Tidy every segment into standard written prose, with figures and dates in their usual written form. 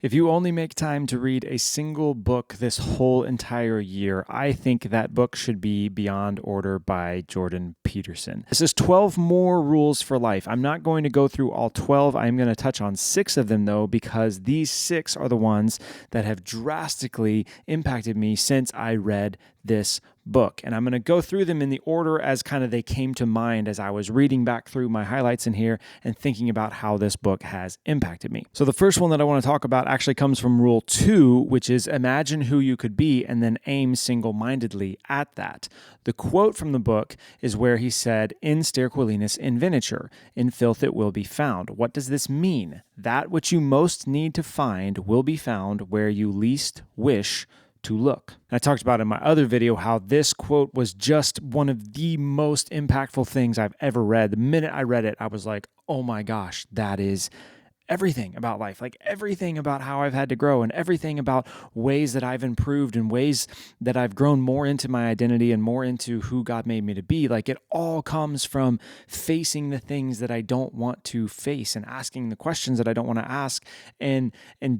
If you only make time to read a single book this whole entire year, I think that book should be Beyond Order by Jordan Peterson. This is 12 more rules for life. I'm not going to go through all 12. I'm going to touch on 6 of them, though, because these 6 are the ones that have drastically impacted me since I read this book. And I'm going to go through them in the order as kind of they came to mind as I was reading back through my highlights in here and thinking about how this book has impacted me. So the first one that I want to talk about actually comes from Rule 2, which is imagine who you could be and then aim single-mindedly at that. The quote from the book is where he said, "In sterquilinus invenitur, in filth it will be found." What does this mean? That which you most need to find will be found where you least wish to look. And I talked about in my other video how this quote was just one of the most impactful things I've ever read. The minute I read it, I was like, oh my gosh, that is everything about life, like everything about how I've had to grow and everything about ways that I've improved and ways that I've grown more into my identity and more into who God made me to be. Like it all comes from facing the things that I don't want to face and asking the questions that I don't want to ask and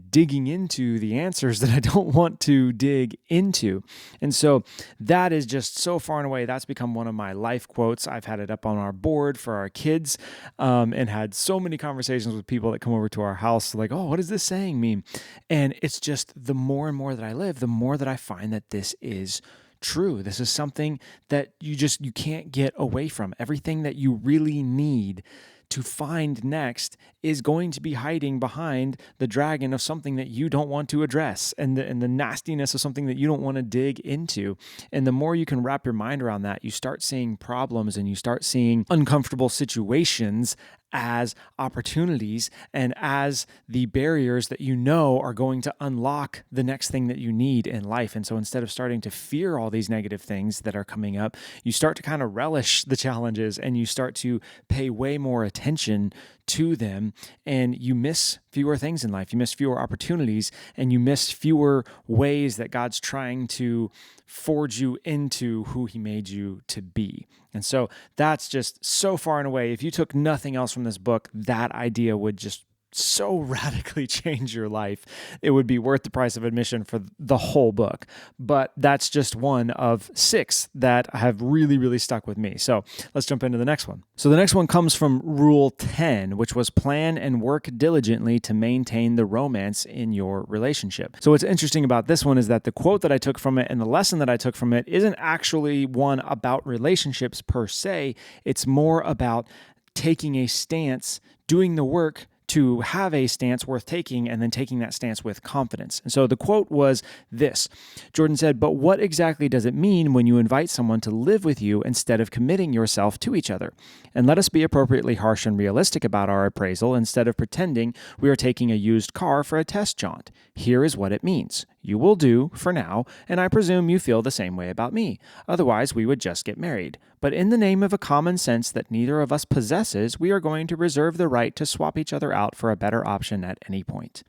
digging into the answers that I don't want to dig into. And so that is just so far and away, that's become one of my life quotes. I've had it up on our board for our kids and had so many conversations with people that come over to our house like, oh, what does this saying mean? And it's just the more and more that I live, the more that I find that this is true. This is something that you can't get away from. Everything that you really need to find next is going to be hiding behind the dragon of something that you don't want to address and the nastiness of something that you don't want to dig into. And the more you can wrap your mind around that, you start seeing problems and you start seeing uncomfortable situations as opportunities and as the barriers that you know are going to unlock the next thing that you need in life. And so instead of starting to fear all these negative things that are coming up, you start to kind of relish the challenges and you start to pay way more attention to them, and you miss fewer things in life. You miss fewer opportunities and you miss fewer ways that God's trying to forge you into who he made you to be. And so that's just so far and away. If you took nothing else from this book, that idea would just so radically change your life. It would be worth the price of admission for the whole book. But that's just one of 6 that have really, really stuck with me. So let's jump into the next one. So the next one comes from Rule 10, which was plan and work diligently to maintain the romance in your relationship. So what's interesting about this one is that the quote that I took from it and the lesson that I took from it isn't actually one about relationships per se. It's more about taking a stance, doing the work to have a stance worth taking, and then taking that stance with confidence. And so the quote was this. Jordan said, "But what exactly does it mean when you invite someone to live with you instead of committing yourself to each other? And let us be appropriately harsh and realistic about our appraisal instead of pretending we are taking a used car for a test jaunt. Here is what it means. You will do, for now, and I presume you feel the same way about me. Otherwise, we would just get married. But in the name of a common sense that neither of us possesses, we are going to reserve the right to swap each other out for a better option at any point.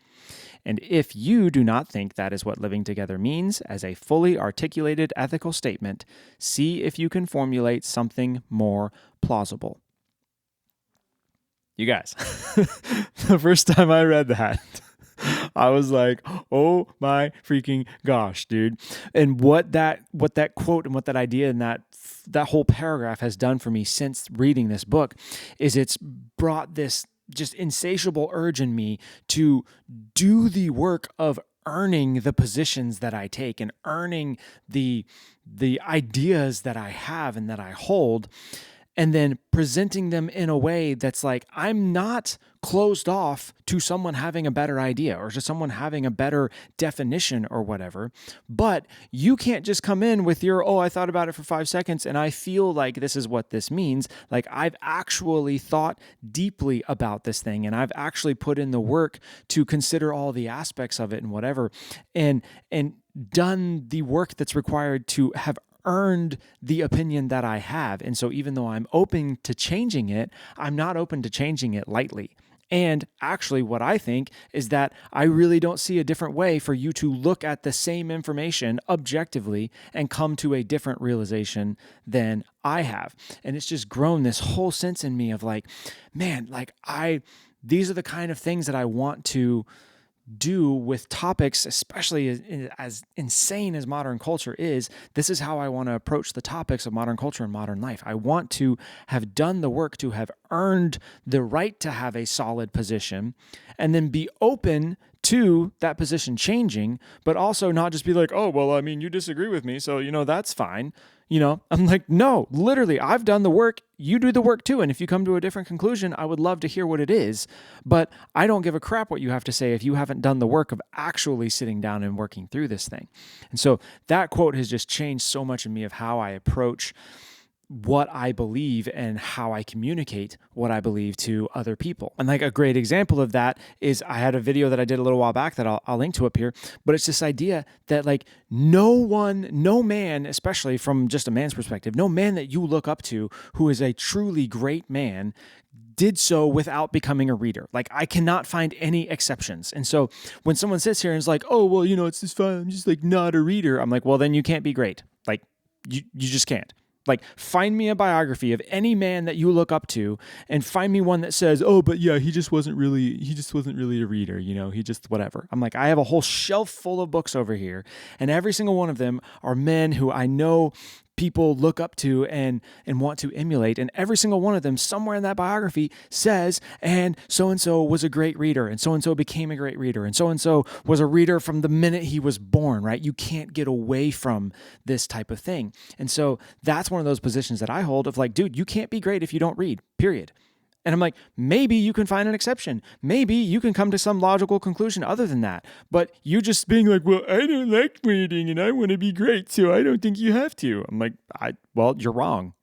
And if you do not think that is what living together means as a fully articulated ethical statement, see if you can formulate something more plausible." You guys, the first time I read that, I was like, oh my freaking gosh, dude. And what that quote and what that idea and that whole paragraph has done for me since reading this book is it's brought this just insatiable urge in me to do the work of earning the positions that I take and earning the ideas that I have and that I hold, and then presenting them in a way that's like, I'm not closed off to someone having a better idea or to someone having a better definition or whatever. But you can't just come in with your, oh, I thought about it for 5 seconds and I feel like this is what this means. Like I've actually thought deeply about this thing and I've actually put in the work to consider all the aspects of it and whatever, and done the work that's required to have earned the opinion that I have. And so even though I'm open to changing it, I'm not open to changing it lightly. And actually what I think is that I really don't see a different way for you to look at the same information objectively and come to a different realization than I have. And it's just grown this whole sense in me of like, man, like these are the kind of things that I want to do with topics, especially as insane as modern culture is. This is how I want to approach the topics of modern culture and modern life. I want to have done the work to have earned the right to have a solid position, and then be open to that position changing, but also not just be like, oh, well, I mean, you disagree with me, so, that's fine. I'm like, no, literally, I've done the work. You do the work too. And if you come to a different conclusion, I would love to hear what it is. But I don't give a crap what you have to say if you haven't done the work of actually sitting down and working through this thing. And so that quote has just changed so much in me of how I approach what I believe and how I communicate what I believe to other people. And like a great example of that is I had a video that I did a little while back that I'll link to up here, but it's this idea that like no man, especially from just a man's perspective, no man that you look up to who is a truly great man did so without becoming a reader. Like I cannot find any exceptions. And so when someone sits here and is like, oh, well, it's just fun. I'm just like not a reader. I'm like, well, then you can't be great. Like you just can't. Like, find me a biography of any man that you look up to and find me one that says, oh, but yeah, he just wasn't really a reader, he just whatever. I'm like, I have a whole shelf full of books over here, and every single one of them are men who I know people look up to and want to emulate. And every single one of them, somewhere in that biography, says, and so-and-so was a great reader, and so-and-so became a great reader, and so-and-so was a reader from the minute he was born, right? You can't get away from this type of thing. And so that's one of those positions that I hold of like, dude, you can't be great if you don't read, period. And I'm like, maybe you can find an exception. Maybe you can come to some logical conclusion other than that. But you just being like, well, I don't like reading and I want to be great, so I don't think you have to. I'm like, well, you're wrong.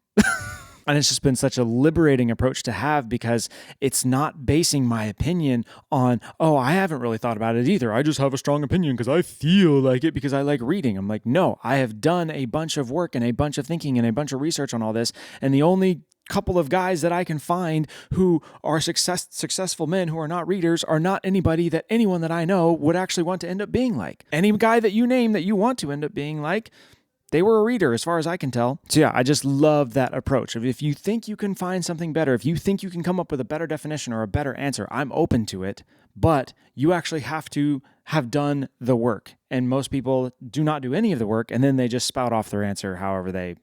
And it's just been such a liberating approach to have because it's not basing my opinion on, oh, I haven't really thought about it either. I just have a strong opinion because I feel like it because I like reading. I'm like, no, I have done a bunch of work and a bunch of thinking and a bunch of research on all this. And the only couple of guys that I can find who are successful men who are not readers are not anybody that anyone that I know would actually want to end up being like. Any guy that you name that you want to end up being like, they were a reader as far as I can tell. So yeah, I just love that approach. If you think you can find something better, if you think you can come up with a better definition or a better answer, I'm open to it, but you actually have to have done the work. And most people do not do any of the work, and then they just spout off their answer however they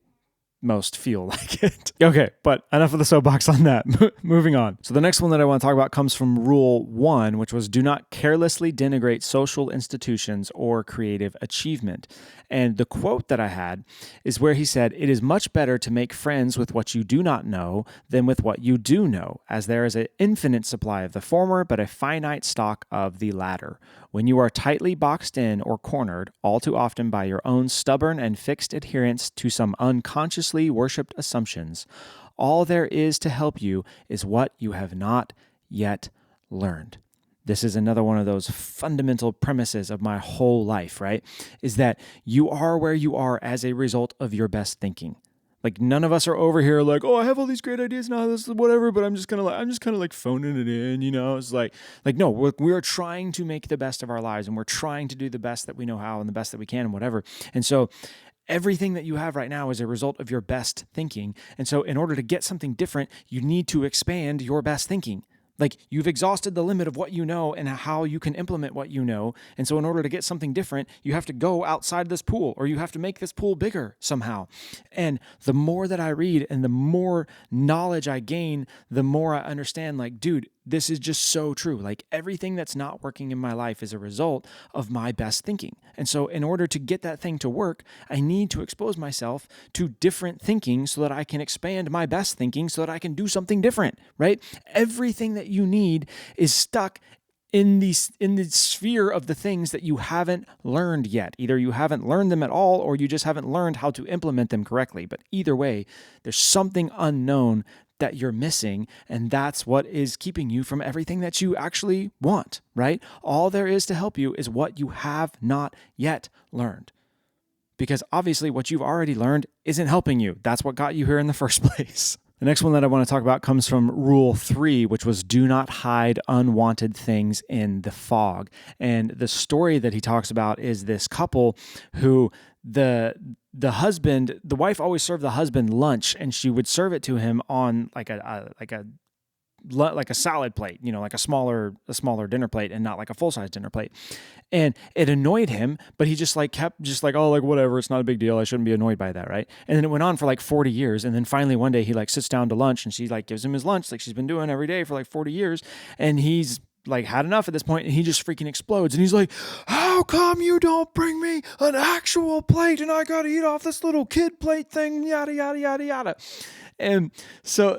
most feel like it. Okay, but enough of the soapbox on that. Moving on. So the next one that I want to talk about comes from Rule 1, which was do not carelessly denigrate social institutions or creative achievement. And the quote that I had is where he said, it is much better to make friends with what you do not know than with what you do know, as there is an infinite supply of the former, but a finite stock of the latter. When you are tightly boxed in or cornered, all too often by your own stubborn and fixed adherence to some unconsciously worshipped assumptions, all there is to help you is what you have not yet learned. This is another one of those fundamental premises of my whole life, right? Is that you are where you are as a result of your best thinking. Like none of us are over here like, oh, I have all these great ideas now, this is whatever, but I'm just kind of like phoning it in, It's like no, we're trying to make the best of our lives, and we're trying to do the best that we know how and the best that we can and whatever. And so everything that you have right now is a result of your best thinking. And so in order to get something different, you need to expand your best thinking. Like you've exhausted the limit of what you know and how you can implement what you know. And so in order to get something different, you have to go outside this pool, or you have to make this pool bigger somehow. And the more that I read and the more knowledge I gain, the more I understand, like, dude, this is just so true. Like everything that's not working in my life is a result of my best thinking. And so in order to get that thing to work, I need to expose myself to different thinking so that I can expand my best thinking so that I can do something different, right? Everything that you need is stuck in the sphere of the things that you haven't learned yet. Either you haven't learned them at all, or you just haven't learned how to implement them correctly. But either way, there's something unknown that you're missing, and that's what is keeping you from everything that you actually want, right? All there is to help you is what you have not yet learned. Because obviously what you've already learned isn't helping you. That's what got you here in the first place. The next one that I want to talk about comes from Rule 3, which was do not hide unwanted things in the fog. And the story that he talks about is this couple who the wife always served the husband lunch, and she would serve it to him on like a like a salad plate, like a smaller dinner plate and not like a full-size dinner plate. And it annoyed him, but he just like kept just like, oh, like whatever, it's not a big deal. I shouldn't be annoyed by that, right? And then it went on for like 40 years. And then finally one day he like sits down to lunch and she like gives him his lunch like she's been doing every day for like 40 years. And he's like had enough at this point, and he just freaking explodes. And he's like, how come you don't bring me an actual plate and I got to eat off this little kid plate thing, yada, yada, yada, yada. And so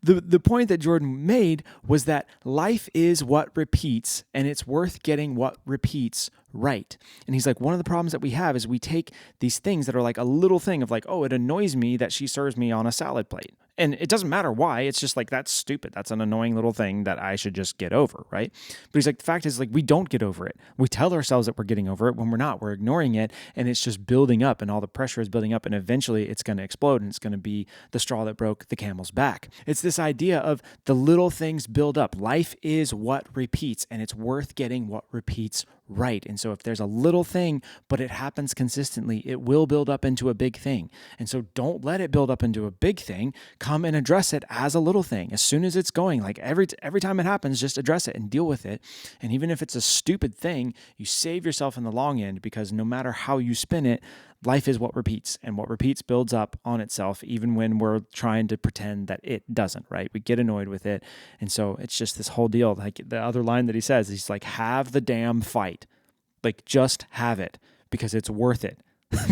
the point that Jordan made was that life is what repeats, and it's worth getting what repeats right. And he's like, one of the problems that we have is we take these things that are like a little thing of like, oh, it annoys me that she serves me on a salad plate. And it doesn't matter why. It's just like, that's stupid. That's an annoying little thing that I should just get over, right? But he's like, the fact is like, we don't get over it. We tell ourselves that we're getting over it when we're not. We're ignoring it, and it's just building up, and all the pressure is building up, and eventually it's going to explode, and it's going to be the straw that broke the camel's back. It's this idea of the little things build up. Life is what repeats, and it's worth getting what repeats right. And so if there's a little thing, but it happens consistently, it will build up into a big thing. And so don't let it build up into a big thing. Come and address it as a little thing. As soon as it's going, like every time it happens, just address it and deal with it. And even if it's a stupid thing, you save yourself in the long end, because no matter how you spin it, life is what repeats, and what repeats builds up on itself, even when we're trying to pretend that it doesn't, right? We get annoyed with it. And so it's just this whole deal. Like the other line that he says, he's like, have the damn fight. Like, just have it, because it's worth it.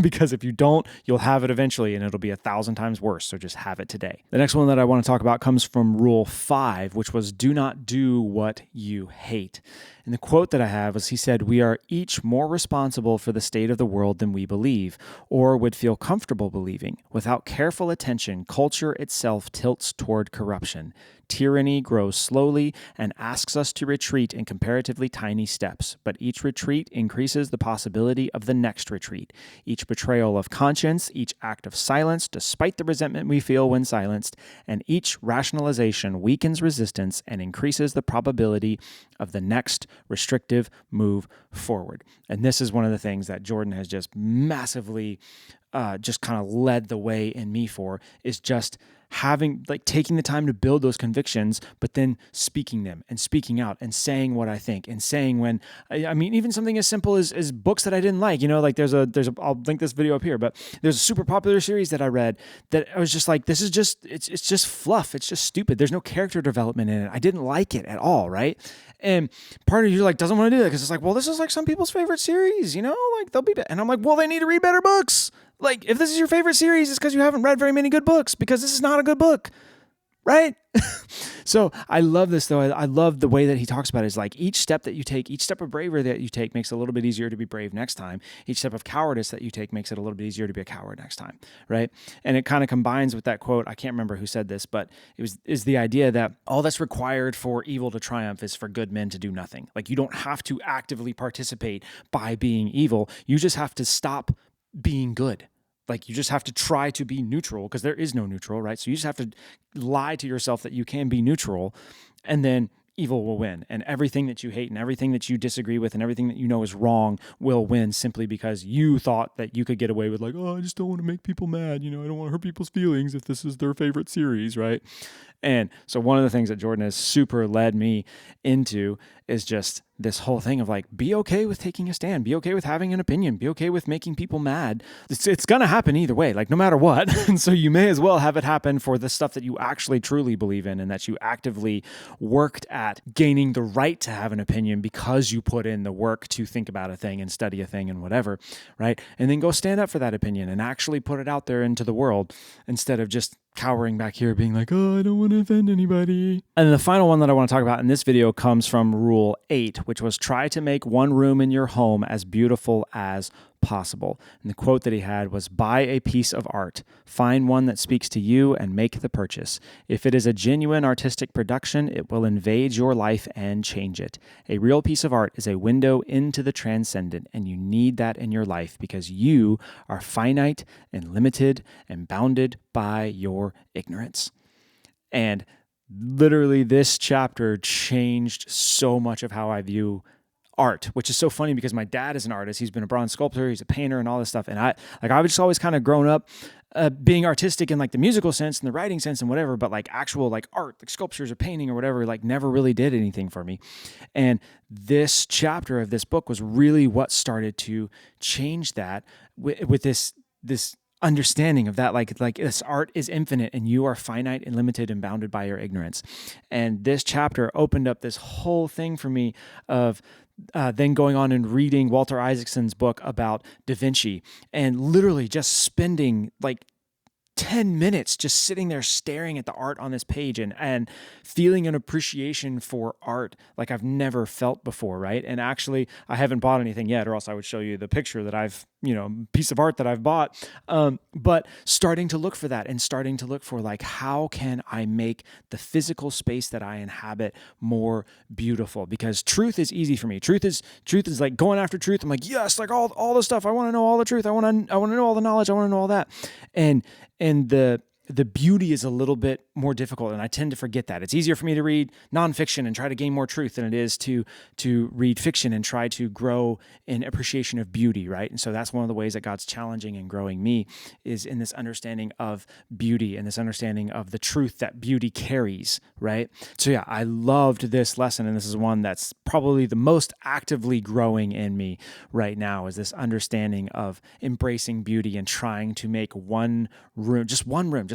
Because if you don't, you'll have it eventually, and it'll be 1,000 times worse. So just have it today. The next one that I want to talk about comes from Rule 5, which was do not do what you hate. And the quote that I have was, he said, we are each more responsible for the state of the world than we believe, or would feel comfortable believing. Without careful attention, culture itself tilts toward corruption. Tyranny grows slowly and asks us to retreat in comparatively tiny steps, but each retreat increases the possibility of the next retreat. Each betrayal of conscience, each act of silence, despite the resentment we feel when silenced, and each rationalization weakens resistance and increases the probability of the next restrictive move forward. And this is one of the things that Jordan has just massively just kind of led the way in me for, is just taking the time to build those convictions, but then speaking them and speaking out and saying what I think, and saying when, I mean, even something as simple as books that I didn't like, like I'll link this video up here, but there's a super popular series that I read that I was just like, it's just fluff. It's just stupid. There's no character development in it. I didn't like it at all. Right. And part of you like doesn't want to do that, because it's like, well, this is like some people's favorite series, like they'll be, and I'm like, well, they need to read better books. Like, if this is your favorite series, it's because you haven't read very many good books, because this is not a good book, right? So I love this, though. I love the way that he talks about it. Is like each step that you take, each step of bravery that you take makes it a little bit easier to be brave next time. Each step of cowardice that you take makes it a little bit easier to be a coward next time, right? And it kind of combines with that quote. I can't remember who said this, but is the idea that all that's required for evil to triumph is for good men to do nothing. Like, you don't have to actively participate by being evil. You just have to stop being good. Like, you just have to try to be neutral, because there is no neutral, right? So you just have to lie to yourself that you can be neutral, and then evil will win. And everything that you hate and everything that you disagree with and everything that you know is wrong will win, simply because you thought that you could get away with like, oh, I just don't want to make people mad. I don't want to hurt people's feelings if this is their favorite series, right? And so one of the things that Jordan has super led me into is just this whole thing of like, be okay with taking a stand, be okay with having an opinion, be okay with making people mad. It's going to happen either way, like no matter what. And so you may as well have it happen for the stuff that you actually truly believe in, and that you actively worked at gaining the right to have an opinion because you put in the work to think about a thing and study a thing and whatever, right? And then go stand up for that opinion and actually put it out there into the world, instead of just cowering back here being like, oh, I don't want to offend anybody. And the final one that I want to talk about in this video comes from Rule 8, which was try to make one room in your home as beautiful as possible. And the quote that he had was, buy a piece of art, find one that speaks to you, and make the purchase. If it is a genuine artistic production, it will invade your life and change it. A real piece of art is a window into the transcendent, and you need that in your life, because you are finite and limited and bounded by your ignorance. And literally this chapter changed so much of how I view art, which is so funny because my dad is an artist. He's been a bronze sculptor, he's a painter and all this stuff. And I've just always kind of grown up being artistic in like the musical sense and the writing sense and whatever, but like actual like art, like sculptures or painting or whatever, like never really did anything for me. And this chapter of this book was really what started to change that with this understanding of that, like this art is infinite and you are finite and limited and bounded by your ignorance. And this chapter opened up this whole thing for me of then going on and reading Walter Isaacson's book about Da Vinci and literally just spending like 10 minutes just sitting there staring at the art on this page and feeling an appreciation for art like I've never felt before, right? And actually, I haven't bought anything yet, or else I would show you the picture that I've, piece of art that I've bought. But starting to look for that and starting to look for like, how can I make the physical space that I inhabit more beautiful? Because truth is easy for me. Truth is like going after truth. I'm like, yes, like all the stuff. I want to know all the truth. I want to know all the knowledge. I want to know all that. And the beauty is a little bit more difficult, and I tend to forget that. It's easier for me to read nonfiction and try to gain more truth than it is to read fiction and try to grow in appreciation of beauty, right? And so that's one of the ways that God's challenging and growing me is in this understanding of beauty and this understanding of the truth that beauty carries, right? So yeah, I loved this lesson, and this is one that's probably the most actively growing in me right now is this understanding of embracing beauty and trying to make one room, just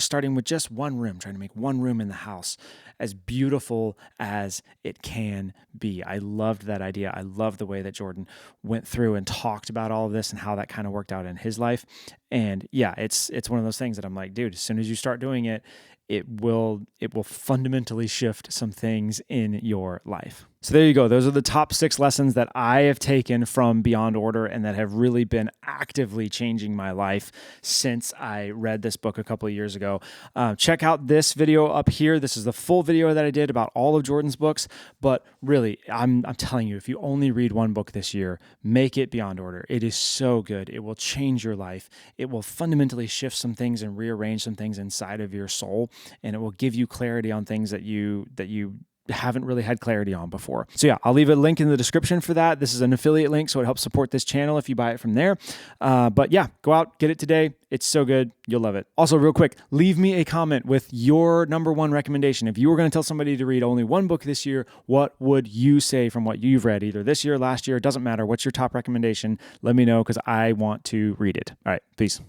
starting with just one room, trying to make one room in the house as beautiful as it can be. I loved that idea. I love the way that Jordan went through and talked about all of this and how that kind of worked out in his life. And yeah, it's one of those things that I'm like, dude, as soon as you start doing it, it will fundamentally shift some things in your life. So there you go. Those are the top 6 lessons that I have taken from Beyond Order and that have really been actively changing my life since I read this book a couple of years ago. Check out this video up here. This is the full video that I did about all of Jordan's books. But really, I'm telling you, if you only read one book this year, make it Beyond Order. It is so good. It will change your life. It will fundamentally shift some things and rearrange some things inside of your soul. And it will give you clarity on things that you haven't really had clarity on before. So yeah, I'll leave a link in the description for that. This is an affiliate link, so it helps support this channel if you buy it from there. But yeah, go out, get it today. It's so good. You'll love it. Also, real quick, leave me a comment with your number one recommendation. If you were going to tell somebody to read only one book this year, what would you say from what you've read, either this year, last year, it doesn't matter. What's your top recommendation? Let me know because I want to read it. All right, peace.